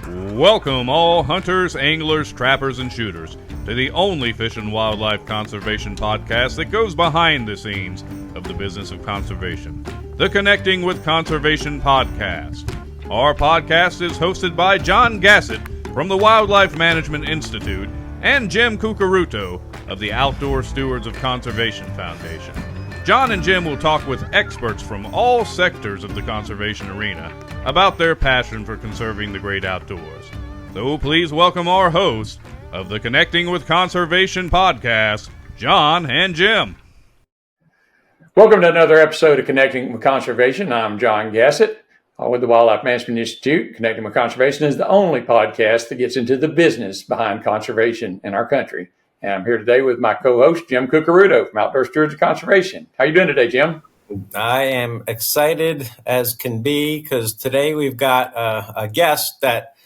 Welcome all hunters, anglers, trappers, and shooters to the only fish and wildlife conservation podcast that goes behind the scenes of the business of conservation, the Connecting with Conservation podcast. Our podcast is hosted by John Gassett from the Wildlife Management Institute and Jim Cucaruto of the Outdoor Stewards of Conservation Foundation. John and Jim will talk with experts from all sectors of the conservation arena about their passion for conserving the great outdoors. So please welcome our hosts of the Connecting with Conservation podcast, John and Jim. Welcome to another episode of Connecting with Conservation. I'm John Gassett with the Wildlife Management Institute. Connecting with Conservation is the only podcast that gets into the business behind conservation in our country. And I'm here today with my co-host, Jim Cucaruto from Outdoor Stewards of Conservation. How are you doing today, Jim? I am excited as can be because today we've got a guest that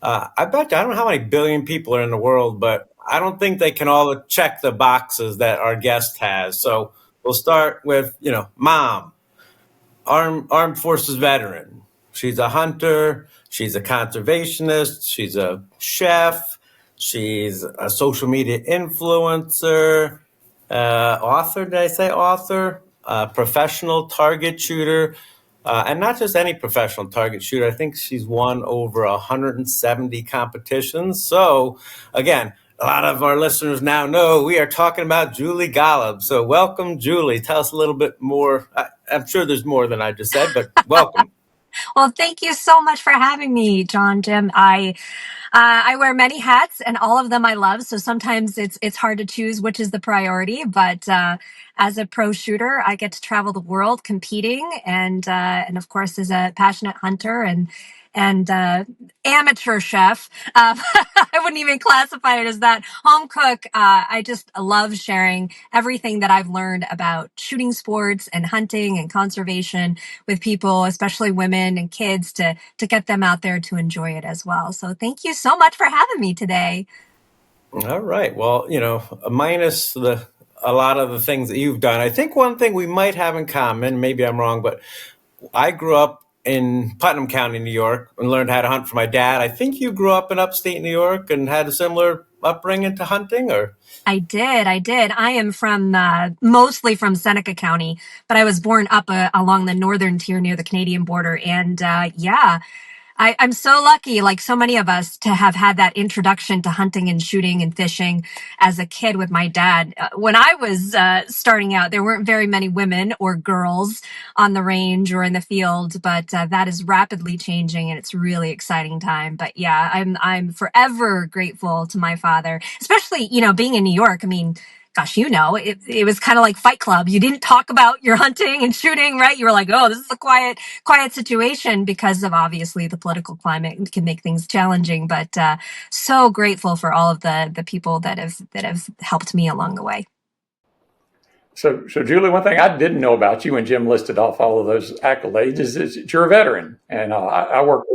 I bet you, I don't know how many billion people are in the world, but I don't think they can all check the boxes that our guest has. So we'll start with, Mom, Armed Forces veteran. She's a hunter. She's a conservationist. She's a chef. She's a social media influencer, author. Did I say author? Professional target shooter, and not just any professional target shooter. I think she's won over 170 competitions. So, again, a lot of our listeners now know we are talking about Julie Golob. So, welcome, Julie. Tell us a little bit more. I'm sure there's more than I just said, but welcome. Well, thank you so much for having me, John, Jim. I wear many hats, and all of them I love. So sometimes it's hard to choose which is the priority. But as a pro shooter, I get to travel the world competing, and of course, as a passionate hunter and amateur chef, I wouldn't even classify it as that. Home cook. I just love sharing everything that I've learned about shooting sports and hunting and conservation with people, especially women and kids, to get them out there to enjoy it as well. So thank you so much for having me today. All right. Well, minus a lot of the things that you've done, I think one thing we might have in common, maybe I'm wrong, but I grew up in Putnam County, New York, and learned how to hunt from my dad. I think you grew up in upstate New York and had a similar upbringing to hunting, or? I did. I am from mostly from Seneca County, but I was born up along the northern tier near the Canadian border. And I'm so lucky, like so many of us, to have had that introduction to hunting and shooting and fishing as a kid with my dad. When I was starting out, there weren't very many women or girls on the range or in the field, but that is rapidly changing, and it's a really exciting time. But yeah, I'm forever grateful to my father, especially, being in New York. I mean, gosh, it was kind of like Fight Club. You didn't talk about your hunting and shooting, right? You were like, oh, this is a quiet situation because of obviously the political climate can make things challenging. But so grateful for all of the people that have helped me along the way. So Julie, one thing I didn't know about you when Jim listed off all of those accolades is that you're a veteran, and I work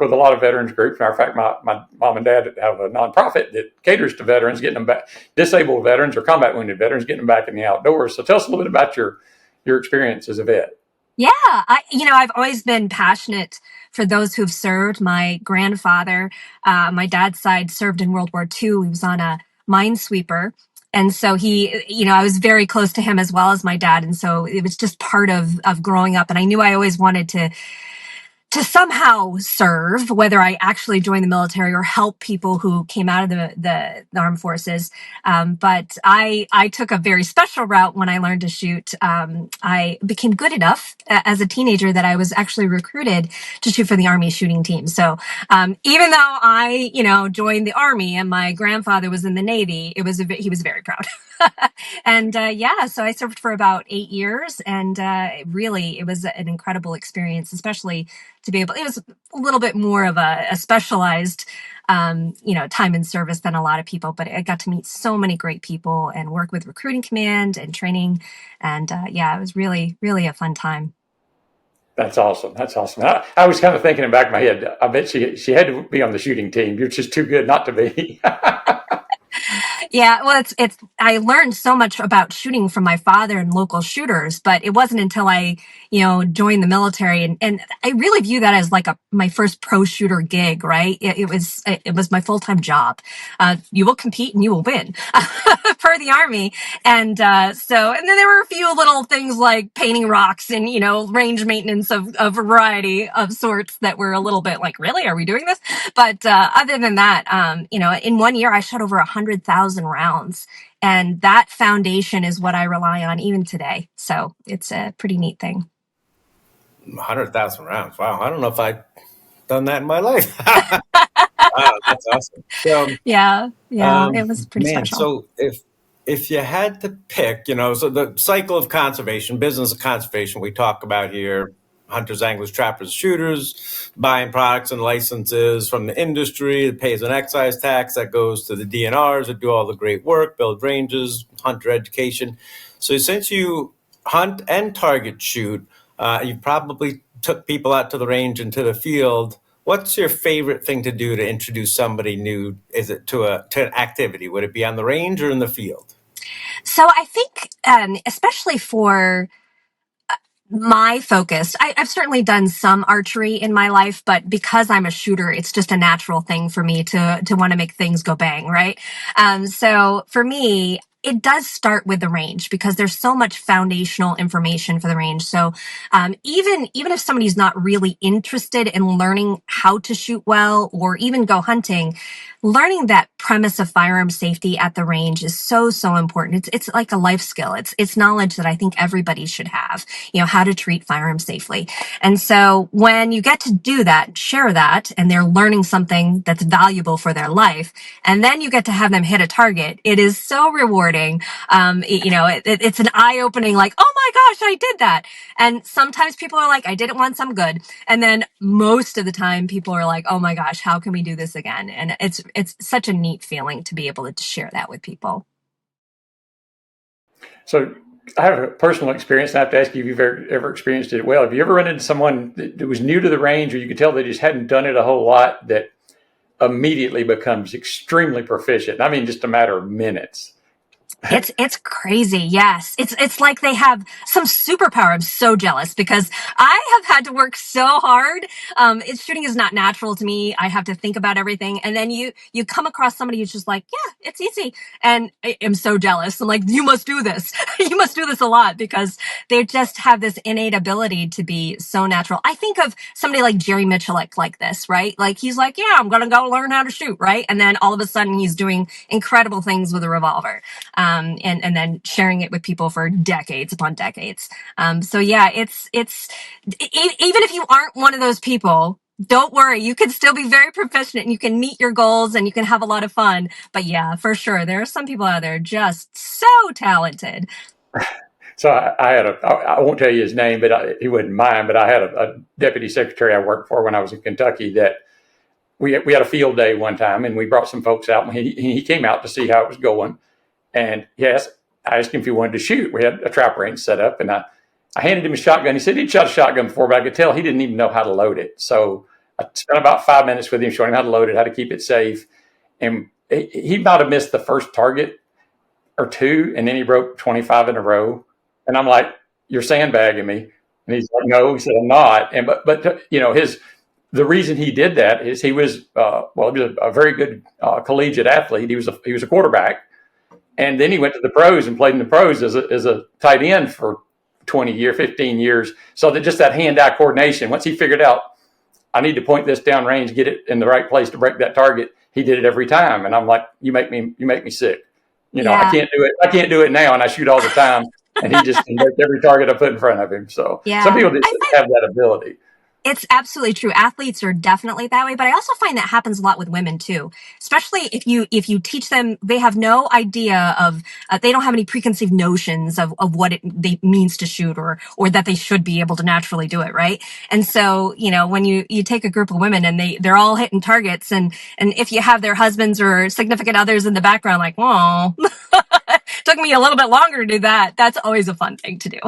with a lot of veterans groups. Matter of fact, my mom and dad have a nonprofit that caters to veterans, getting them back, disabled veterans or combat wounded veterans, getting them back in the outdoors. So tell us a little bit about your experience as a vet. Yeah, I've always been passionate for those who've served. My grandfather, my dad's side, served in World War II. He was on a minesweeper. And so I was very close to him as well as my dad. And so it was just part of growing up. And I knew I always wanted to somehow serve, whether I actually joined the military or help people who came out of the armed forces. But I took a very special route when I learned to shoot. I became good enough as a teenager that I was actually recruited to shoot for the Army shooting team. So even though I, joined the Army and my grandfather was in the Navy, he was very proud. And so I served for about 8 years, and it was an incredible experience, especially to be able. It was a little bit more of a specialized, time in service than a lot of people, but I got to meet so many great people and work with recruiting command and training, and it was really, really a fun time. That's awesome. I was kind of thinking in the back of my head, I bet she had to be on the shooting team. You're just too good not to be. Yeah, well, I learned so much about shooting from my father and local shooters, but it wasn't until I, joined the military, and I really view that as like my first pro shooter gig, right? It was my full-time job. You will compete and you will win per the Army. And, and then there were a few little things like painting rocks and, range maintenance of a variety of sorts that were a little bit like, really, are we doing this? But, other than that, in 1 year I shot over 100,000 rounds, and that foundation is what I rely on even today. So it's a pretty neat thing. 100,000 rounds. Wow. I don't know if I've done that in my life. Wow, that's awesome. So, Yeah, it was pretty man, special. so if you had to pick, so the cycle of conservation, business of conservation, we talk about here, hunters, anglers, trappers, shooters, buying products and licenses from the industry, it pays an excise tax that goes to the DNRs that do all the great work, build ranges, hunter education. So since you hunt and target shoot, you probably took people out to the range and to the field. What's your favorite thing to do to introduce somebody new? Is it to an activity? Would it be on the range or in the field? So I think, especially for my focus, I've certainly done some archery in my life, but because I'm a shooter, it's just a natural thing for me to want to make things go bang, right? So for me, it does start with the range because there's so much foundational information for the range. So even if somebody's not really interested in learning how to shoot well or even go hunting, learning that premise of firearm safety at the range is so important. It's like a life skill. It's knowledge that I think everybody should have, how to treat firearms safely. And so when you get to do that, share that, and they're learning something that's valuable for their life, and then you get to have them hit a target, it is so rewarding. It's an eye-opening, like, oh my gosh, I did that. And sometimes people are like, I did it once, I'm good. And then most of the time people are like, oh my gosh, how can we do this again? And it's such a neat feeling to be able to share that with people. So I have a personal experience, and I have to ask you if you've ever experienced it well. Have you ever run into someone that was new to the range, or you could tell they just hadn't done it a whole lot, that immediately becomes extremely proficient? I mean, just a matter of minutes. It's crazy. Yes. It's like they have some superpower. I'm so jealous because I have had to work so hard. Shooting is not natural to me. I have to think about everything. And then you come across somebody who's just like, yeah, it's easy. And I am so jealous. I'm like, you must do this. You must do this a lot because they just have this innate ability to be so natural. I think of somebody like Jerry Miculek like this, right? Like he's like, yeah, I'm going to go learn how to shoot. Right. And then all of a sudden he's doing incredible things with a revolver. And then sharing it with people for decades upon decades. So yeah, it's even if you aren't one of those people, don't worry, you can still be very proficient and you can meet your goals and you can have a lot of fun. But yeah, for sure, there are some people out there just so talented. So I had I won't tell you his name, but he wouldn't mind, but I had a deputy secretary I worked for when I was in Kentucky that we had a field day one time, and we brought some folks out, and he came out to see how it was going. And yes, I asked him if he wanted to shoot. We had a trap range set up, and I handed him a shotgun. He said he'd shot a shotgun before, but I could tell he didn't even know how to load it. So I spent about 5 minutes with him, showing him how to load it, how to keep it safe. And he might have missed the first target or two, and then he broke 25 in a row. And I'm like, you're sandbagging me. And he's like, no. He said, I'm not. And but the reason he did that is he was a very good collegiate athlete. He was a quarterback. And then he went to the pros and played in the pros as a tight end for 20 years, 15 years. So that just that hand-eye coordination, once he figured out, I need to point this down range, get it in the right place to break that target, he did it every time. And I'm like, you make me sick. Yeah. I can't do it. I can't do it now. And I shoot all the time. And he just can break every target I put in front of him. So yeah. Some people just have that ability. It's absolutely true. Athletes are definitely that way, but I also find that happens a lot with women too. Especially if you teach them, they have no idea of, they don't have any preconceived notions of what it means to shoot or that they should be able to naturally do it, right? And so, when you take a group of women and they're all hitting targets, and if you have their husbands or significant others in the background, like, whoa, took me a little bit longer to do that. That's always a fun thing to do.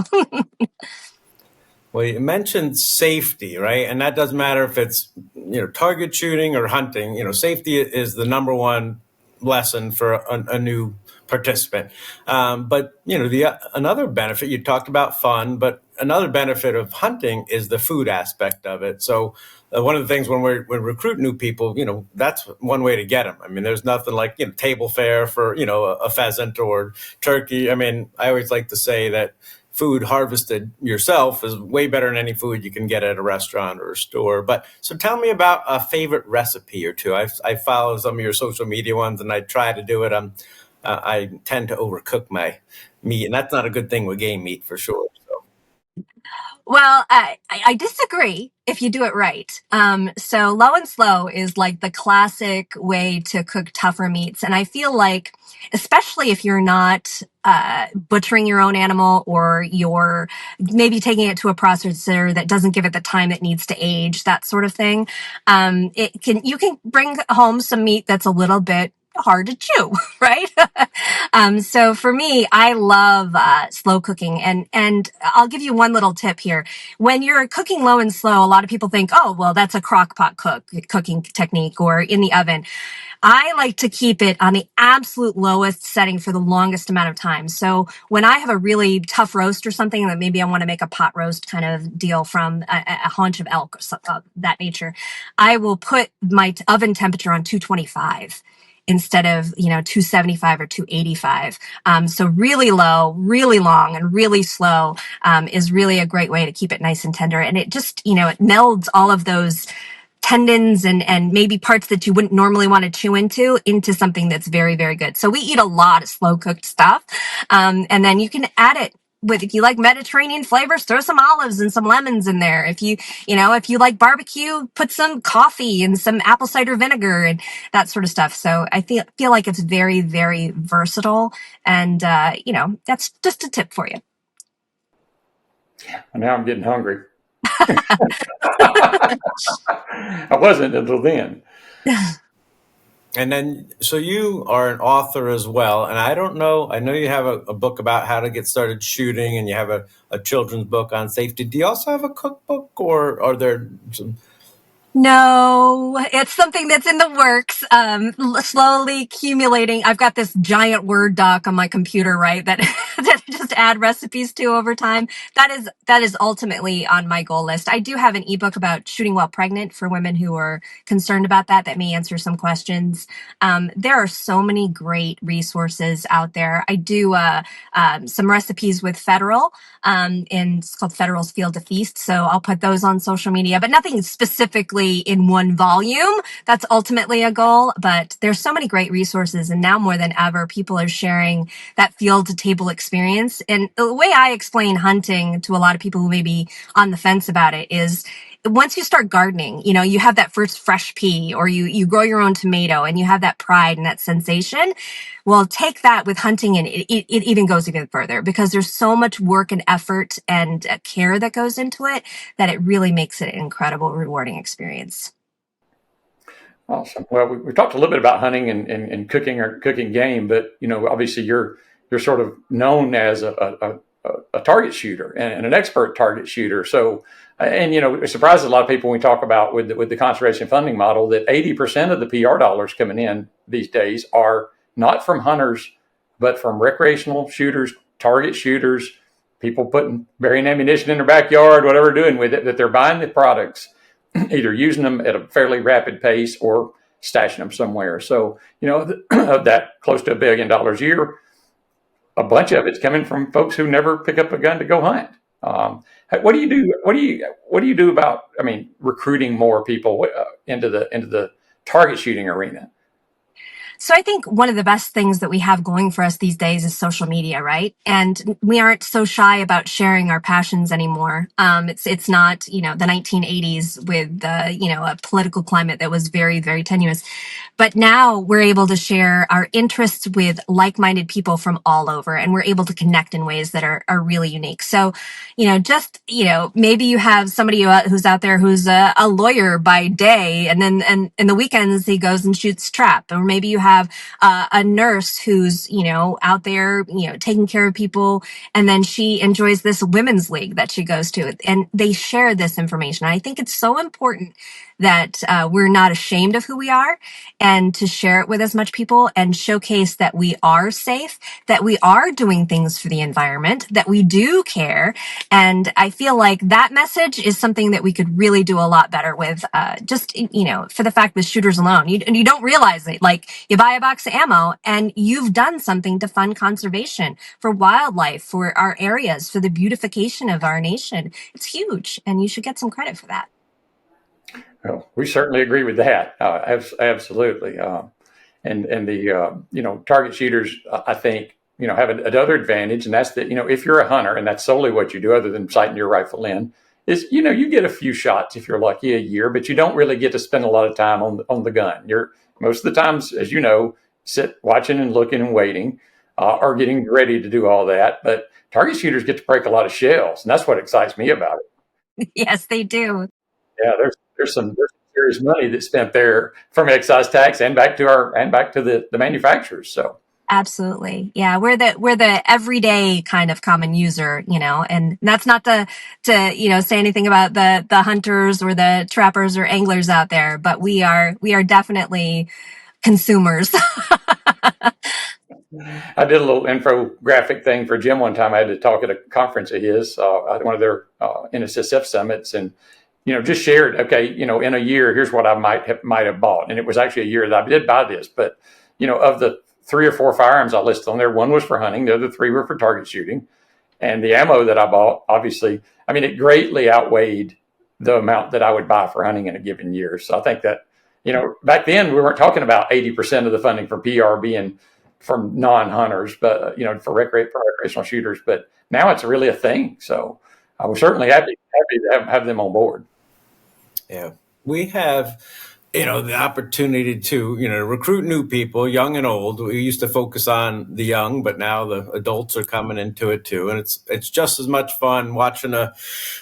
Well, you mentioned safety, right? And that doesn't matter if it's, target shooting or hunting. Safety is the number one lesson for a new participant. But another benefit, you talked about fun, but another benefit of hunting is the food aspect of it. So one of the things when we recruit new people, that's one way to get them. I mean, there's nothing like table fare for a pheasant or turkey. I mean, I always like to say that food harvested yourself is way better than any food you can get at a restaurant or a store. But so tell me about a favorite recipe or two. I follow some of your social media ones and I try to do it. I tend to overcook my meat, and that's not a good thing with game meat for sure. So. Well, I disagree if you do it right. So low and slow is like the classic way to cook tougher meats. And I feel like, especially if you're not butchering your own animal, or you're maybe taking it to a processor that doesn't give it the time it needs to age, that sort of thing, you can bring home some meat that's a little bit hard to chew, right? So for me, I love slow cooking, and I'll give you one little tip here. When you're cooking low and slow, a lot of people think, oh, well, that's a crock pot cooking technique or in the oven. I like to keep it on the absolute lowest setting for the longest amount of time. So when I have a really tough roast or something that maybe I want to make a pot roast kind of deal from a haunch of elk or something of that nature, I will put my oven temperature on 225 instead of 275 or 285. So really low, really long, and really slow is really a great way to keep it nice and tender. And it just it melds all of those tendons and maybe parts that you wouldn't normally want to chew into something that's very, very good. So we eat a lot of slow cooked stuff. And then you can add it if you like Mediterranean flavors, throw some olives and some lemons in there. If you like barbecue, put some coffee and some apple cider vinegar and that sort of stuff. So I feel like it's very, very versatile. And, that's just a tip for you. And now I'm getting hungry. I wasn't until then. And then, so you are an author as well. And I know you have a book about how to get started shooting, and you have a children's book on safety. Do you also have a cookbook, or are there some? No, it's something that's in the works, slowly accumulating. I've got this giant Word doc on my computer, right, that that I just add recipes to over time. That is ultimately on my goal list. I do have an ebook about shooting while pregnant for women who are concerned about that may answer some questions. There are so many great resources out there. I do some recipes with Federal, and it's called Federal's Field to Feast. So I'll put those on social media, but nothing specifically in one volume. That's ultimately a goal, but there's so many great resources. And now more than ever, people are sharing that field to table experience. And the way I explain hunting to a lot of people who may be on the fence about it is, once you start gardening, you have that first fresh pea, or you grow your own tomato, and you have that pride and that sensation. Well, take that with hunting, and it even goes even further, because there's so much work and effort and care that goes into it that it really makes it an incredible, rewarding experience. Awesome. Well, we talked a little bit about hunting and cooking or cooking game, but obviously you're sort of known as a target shooter and an expert target shooter. So, and it surprises a lot of people when we talk about with the conservation funding model that 80% of the PR dollars coming in these days are not from hunters, but from recreational shooters, target shooters, people burying ammunition in their backyard, whatever they're doing with it, that they're buying the products, either using them at a fairly rapid pace or stashing them somewhere. So, of that close to $1 billion a year, a bunch of it's coming from folks who never pick up a gun to go hunt. What do you do? What do you do about, recruiting more people into the target shooting arena? So I think one of the best things that we have going for us these days is social media, right? And we aren't so shy about sharing our passions anymore. It's not, the 1980s with, a political climate that was very, very tenuous. But now we're able to share our interests with like-minded people from all over, and we're able to connect in ways that are really unique. So, maybe you have somebody who's out there who's a lawyer by day, and then and in the weekends he goes and shoots trap. Or maybe you have a nurse who's, out there, taking care of people, and then she enjoys this women's league that she goes to, and they share this information. I think it's so important that we're not ashamed of who we are, and and to share it with as much people and showcase that we are safe, that we are doing things for the environment, that we do care. And I feel like that message is something that we could really do a lot better with, just, for the fact with shooters alone. You don't realize it. Like, you buy a box of ammo and you've done something to fund conservation, for wildlife, for our areas, for the beautification of our nation. It's huge, and you should get some credit for that. Well, we certainly agree with that. Absolutely. And the target shooters, I think, have another advantage, and that's that, if you're a hunter and that's solely what you do, other than sighting your rifle in, is, you get a few shots if you're lucky a year, but you don't really get to spend a lot of time on the gun. You're most of the times, as you know, sit watching and looking and waiting, or getting ready to do all that. But target shooters get to break a lot of shells, and that's what excites me about it. Yes, they do. Yeah, there's some serious money that's spent there from excise tax and back to the manufacturers. So absolutely, yeah, we're the everyday kind of common user, and that's not to say anything about the hunters or the trappers or anglers out there, but we are definitely consumers. I did a little infographic thing for Jim one time. I had to talk at a conference of his, at one of their NSSF summits, and just shared, okay, in a year, here's what I might have bought. And it was actually a year that I did buy this. But, of the 3 or 4 firearms I listed on there, one was for hunting. The other 3 were for target shooting. And the ammo that I bought, obviously, it greatly outweighed the amount that I would buy for hunting in a given year. So I think that, back then we weren't talking about 80% of the funding from PR being from non-hunters, but, for recreational shooters. But now it's really a thing. So I was certainly happy to have them on board. Yeah, we have, the opportunity to, recruit new people, young and old. We used to focus on the young, but now the adults are coming into it too. And it's just as much fun watching a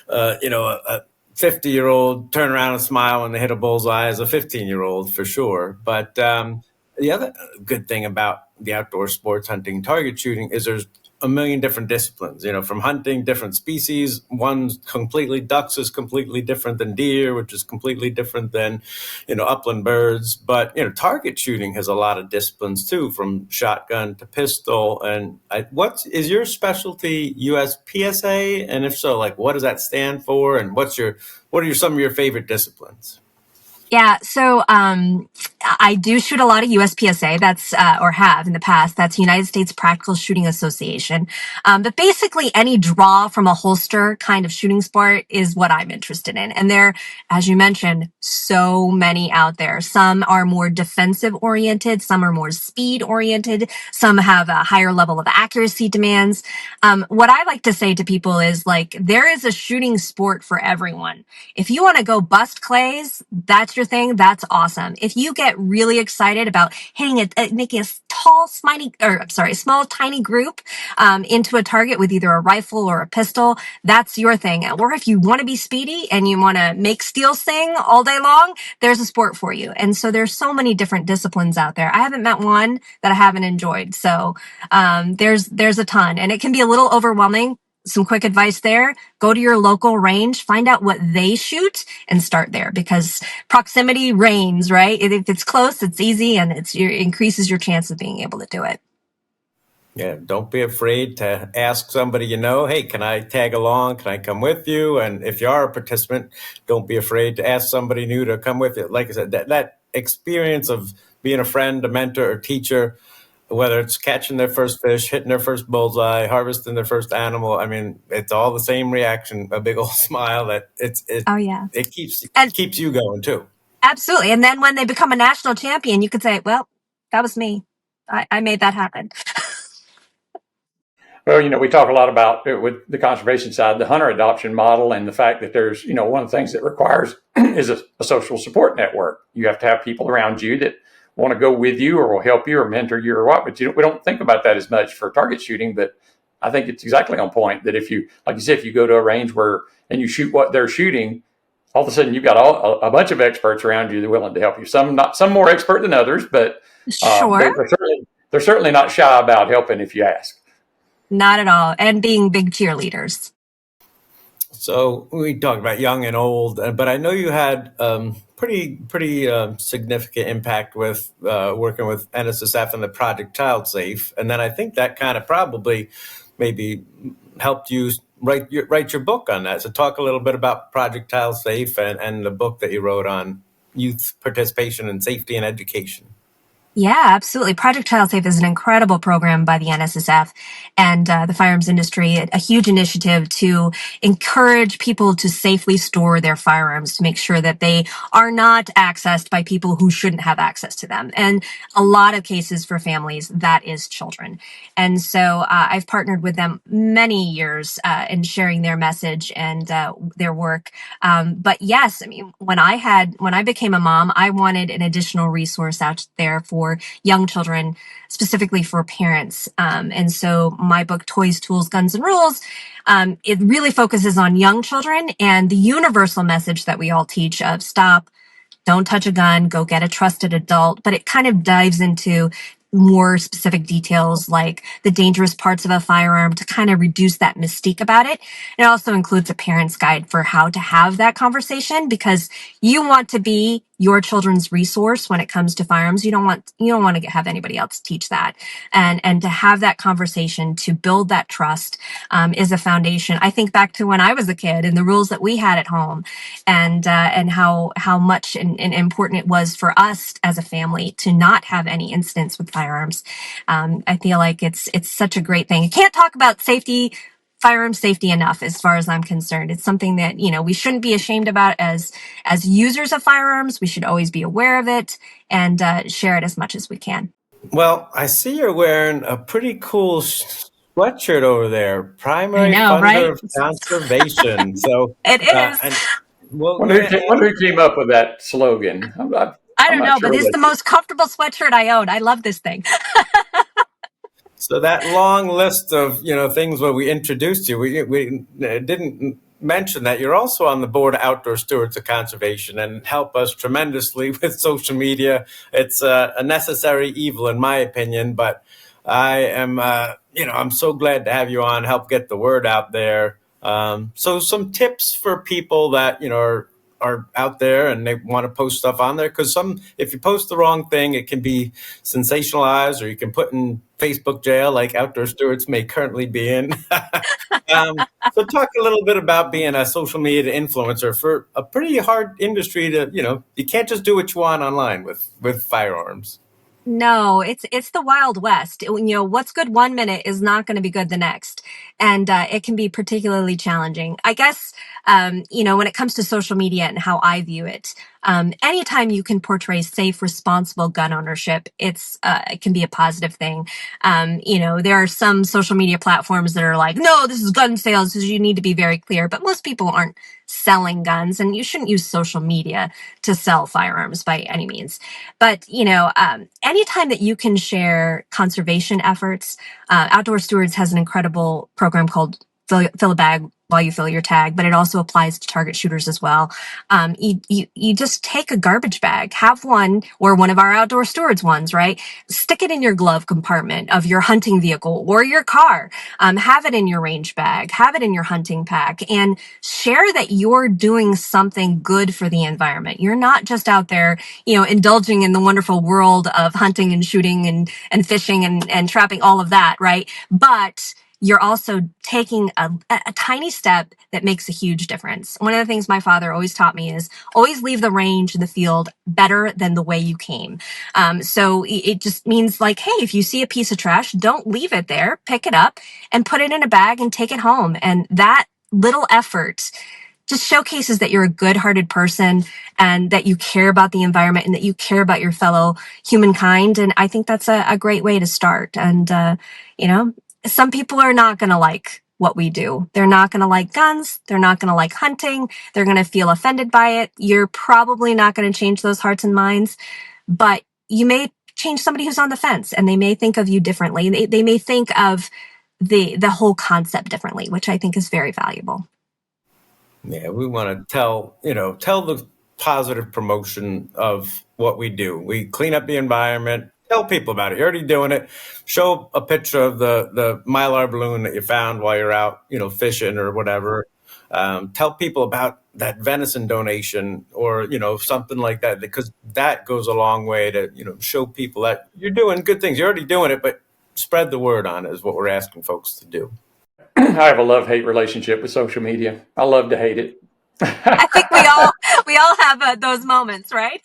50-year-old turn around and smile when they hit a bullseye as a 15-year-old, for sure. But the other good thing about the outdoor sports, hunting, target shooting, is there's a million different disciplines, from hunting different species. Ducks is completely different than deer, which is completely different than, upland birds. But, target shooting has a lot of disciplines too, from shotgun to pistol. And what is your specialty, USPSA? And if so, what does that stand for? And what are some of your favorite disciplines? Yeah, so I do shoot a lot of USPSA. That's or have in the past. That's United States Practical Shooting Association. But basically, any draw from a holster kind of shooting sport is what I'm interested in. And there, as you mentioned, so many out there. Some are more defensive oriented. Some are more speed oriented. Some have a higher level of accuracy demands. What I like to say to people is there is a shooting sport for everyone. If you want to go bust clays, that's your thing. That's awesome. If you get really excited about hitting making a small, tiny group into a target with either a rifle or a pistol, that's your thing. Or if you want to be speedy and you want to make steel sing all day long, there's a sport for you. And so there's so many different disciplines out there. I haven't met one that I haven't enjoyed. So there's a ton, and it can be a little overwhelming. Some quick advice there: go to your local range, find out what they shoot, and start there, because proximity reigns, right? If it's close, it's easy, and it increases your chance of being able to do it. Yeah, don't be afraid to ask somebody hey, can I tag along? Can I come with you? And if you are a participant, don't be afraid to ask somebody new to come with you. Like I said, that experience of being a friend, a mentor, or teacher, whether it's catching their first fish, hitting their first bullseye, harvesting their first animal, it's all the same reaction, a big old smile that oh yeah, it keeps you going too. Absolutely. And then when they become a national champion, you could say, well, that was me. I made that happen. Well, we talk a lot about, with the conservation side, the hunter adoption model, and the fact that there's, one of the things that requires is a social support network. You have to have people around you that want to go with you or will help you or mentor you or what. But we don't think about that as much for target shooting. But I think it's exactly on point that if you, like you said, if you go to a range and you shoot what they're shooting, all of a sudden you've got a bunch of experts around you that are willing to help you. Some more expert than others, but sure. they're certainly not shy about helping if you ask. Not at all. And being big cheerleaders. So we talked about young and old, but I know you had pretty significant impact with working with NSSF and the Project Child Safe, and then I think that kind of probably maybe helped you write your book on that. So talk a little bit about Project Child Safe and the book that you wrote on youth participation in safety and education. Yeah, absolutely. Project Child Safe is an incredible program by the NSSF and the firearms industry, a huge initiative to encourage people to safely store their firearms to make sure that they are not accessed by people who shouldn't have access to them. And a lot of cases for families, that is children. And so I've partnered with them many years in sharing their message and their work. But yes, I mean, when I became a mom, I wanted an additional resource out there for young children, specifically for parents. And so my book, Toys, Tools, Guns, and Rules, it really focuses on young children and the universal message that we all teach of stop, don't touch a gun, go get a trusted adult. But it kind of dives into more specific details like the dangerous parts of a firearm to kind of reduce that mystique about it. It also includes a parent's guide for how to have that conversation because you want to be your children's resource when it comes to firearms. You don't want to have anybody else teach that. And to have that conversation to build that trust is a foundation. I think back to when I was a kid and the rules that we had at home and how much and important it was for us as a family to not have any incidents with firearms. I feel like it's such a great thing. I can't talk about firearm safety enough as far as I'm concerned. It's something that, we shouldn't be ashamed about as users of firearms. We should always be aware of it and share it as much as we can. Well, I see you're wearing a pretty cool sweatshirt over there. Primary I know, funder right? of conservation. So It is. and we'll Wonder who came up with that slogan. I don't not know, sure but this is the most comfortable sweatshirt I own. I love this thing. So that long list of things where we introduced you, we didn't mention that you're also on the board of Outdoor Stewards of Conservation and help us tremendously with social media. It's a necessary evil, in my opinion, but I am, I'm so glad to have you on, help get the word out there. So some tips for people that are out there and they want to post stuff on there, because if you post the wrong thing, it can be sensationalized or you can put in Facebook jail like Outdoor Stewards may currently be in. So talk a little bit about being a social media influencer for a pretty hard industry to, you can't just do what you want online with firearms. No, it's the Wild West. What's good one minute is not going to be good the next, and it can be particularly challenging. I guess when it comes to social media and how I view it, anytime you can portray safe, responsible gun ownership, it can be a positive thing. There are some social media platforms that are like, no, this is gun sales, so you need to be very clear. But most people aren't selling guns, and you shouldn't use social media to sell firearms by any means. But anytime that you can share conservation efforts, Outdoor Stewards has an incredible program called Fill a Bag While You Fill Your Tag, but it also applies to target shooters as well. You just take a garbage bag, have one or one of our Outdoor Stewards ones, right? Stick it in your glove compartment of your hunting vehicle or your car. Have it in your range bag, have it in your hunting pack, and share that you're doing something good for the environment. You're not just out there, indulging in the wonderful world of hunting and shooting and fishing and trapping, all of that, right? But you're also taking a tiny step that makes a huge difference. One of the things my father always taught me is always leave the range, the field better than the way you came. So it just means like, hey, if you see a piece of trash, don't leave it there, pick it up and put it in a bag and take it home. And that little effort just showcases that you're a good-hearted person and that you care about the environment and that you care about your fellow humankind. And I think that's a great way to start. And, some people are not going to like what we do. They're not going to like guns. They're not going to like hunting. They're going to feel offended by it. You're probably not going to change those hearts and minds, but you may change somebody who's on the fence and they may think of you differently. They may think of the whole concept differently, which I think is very valuable. Yeah, we want to tell the positive promotion of what we do. We clean up the environment, tell people about it. You're already doing it. Show a picture of the Mylar balloon that you found while you're out, fishing or whatever. Tell people about that venison donation or, something like that, because that goes a long way to, show people that you're doing good things. You're already doing it, but spread the word on it is what we're asking folks to do. I have a love-hate relationship with social media. I love to hate it. I think we all have those moments, right?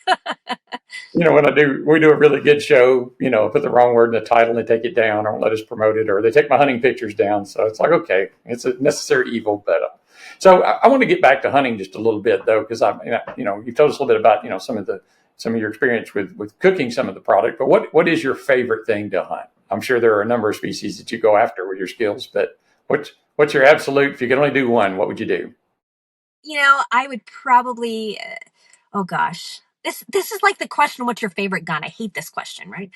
When we do a really good show, put the wrong word in the title and they take it down or won't let us promote it, or they take my hunting pictures down. So it's like, okay, it's a necessary evil. But so I want to get back to hunting just a little bit though, because you told us a little bit about, some of your experience with cooking some of the product, but what is your favorite thing to hunt? I'm sure there are a number of species that you go after with your skills, but what's your absolute, if you could only do one, what would you do? I would probably, oh gosh, this is like the question, what's your favorite gun? I hate this question, right?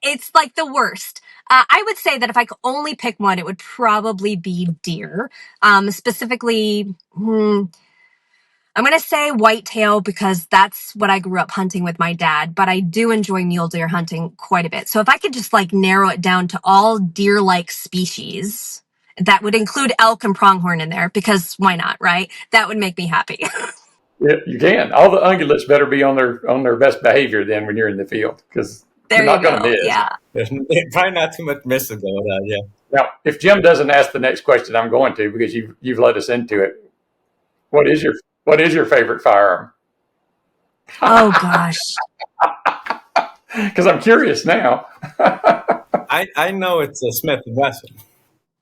It's like the worst. I would say that if I could only pick one, it would probably be deer. Specifically, I'm going to say whitetail because that's what I grew up hunting with my dad, but I do enjoy mule deer hunting quite a bit. So if I could just like narrow it down to all deer-like species, that would include elk and pronghorn in there because why not, right? That would make me happy. Yeah, you can. All the ungulates better be on their best behavior then when you're in the field, because There you're you not going to go. miss. Yeah. There's probably not too much missing going on. Yeah. Now, if Jim doesn't ask the next question, I'm going to, because you've led us into it. What is your favorite firearm? Oh gosh. Because I'm curious now. I know it's a Smith & Wesson.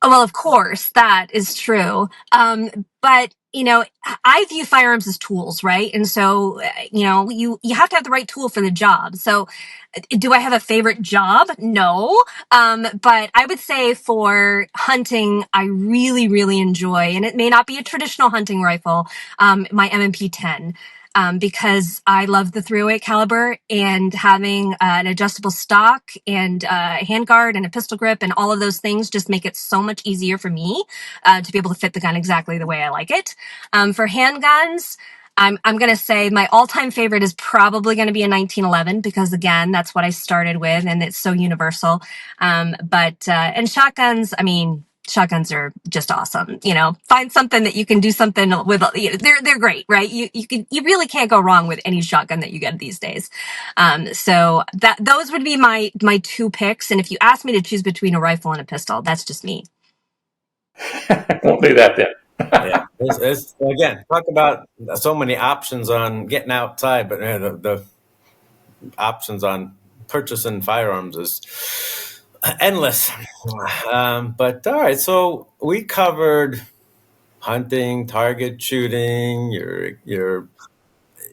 Well, of course, that is true. But I view firearms as tools, right? And so, you have to have the right tool for the job. So, do I have a favorite job? No. But I would say for hunting, I really, really enjoy, and it may not be a traditional hunting rifle, my M&P 10. Because I love the 308 caliber, and having an adjustable stock and a handguard and a pistol grip and all of those things just make it so much easier for me to be able to fit the gun exactly the way I like it. For handguns, I'm going to say my all-time favorite is probably going to be a 1911 because, again, that's what I started with, and it's so universal. And shotguns, shotguns are just awesome. Find something that you can do something with. They're great, right? You really can't go wrong with any shotgun that you get these days. So those would be my two picks. And if you ask me to choose between a rifle and a pistol, that's just me. Won't do that then. Yeah, it's again, talk about so many options on getting outside, but the options on purchasing firearms is endless. But all right, so we covered hunting, target shooting, your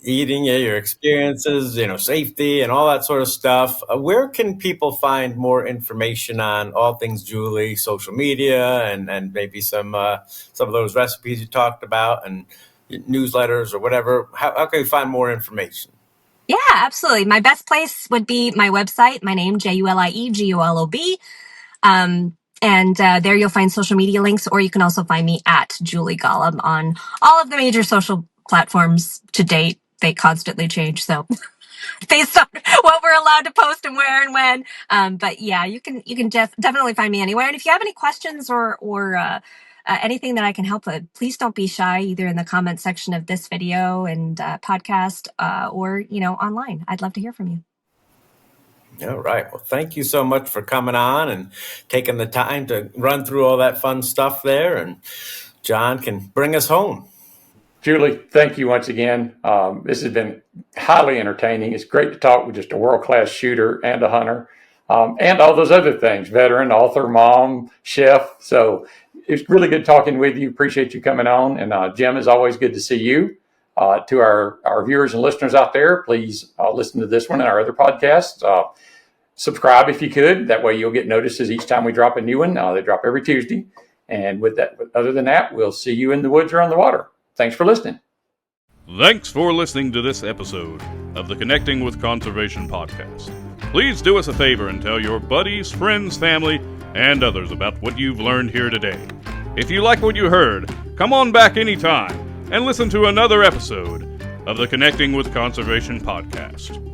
eating, your experiences, safety and all that sort of stuff. Where can people find more information on all things Julie, social media, and maybe some of those recipes you talked about and newsletters or whatever? How can we find more information? Yeah, absolutely. My best place would be my website, my name, JuliEGolob. And there you'll find social media links, or you can also find me at Julie Golob on all of the major social platforms to date. They constantly change, so based on what we're allowed to post and where and when. But yeah, you can definitely find me anywhere. And if you have any questions or anything that I can help with, please don't be shy, either in the comment section of this video and podcast or online. I'd love to hear from you. All right. Well, thank you so much for coming on and taking the time to run through all that fun stuff there. And John can bring us home. Julie, thank you once again. This has been highly entertaining. It's great to talk with just a world-class shooter and a hunter, and all those other things, veteran, author, mom, chef. So it's really good talking with you. Appreciate you coming on. And Jim, is always good to see you. To our viewers and listeners out there, please listen to this one and our other podcasts. Subscribe if you could. That way you'll get notices each time we drop a new one. They drop every Tuesday. And other than that, we'll see you in the woods or on the water. Thanks for listening. Thanks for listening to this episode of the Connecting with Conservation podcast. Please do us a favor and tell your buddies, friends, family, and others about what you've learned here today. If you like what you heard, come on back anytime and listen to another episode of the Connecting with Conservation podcast.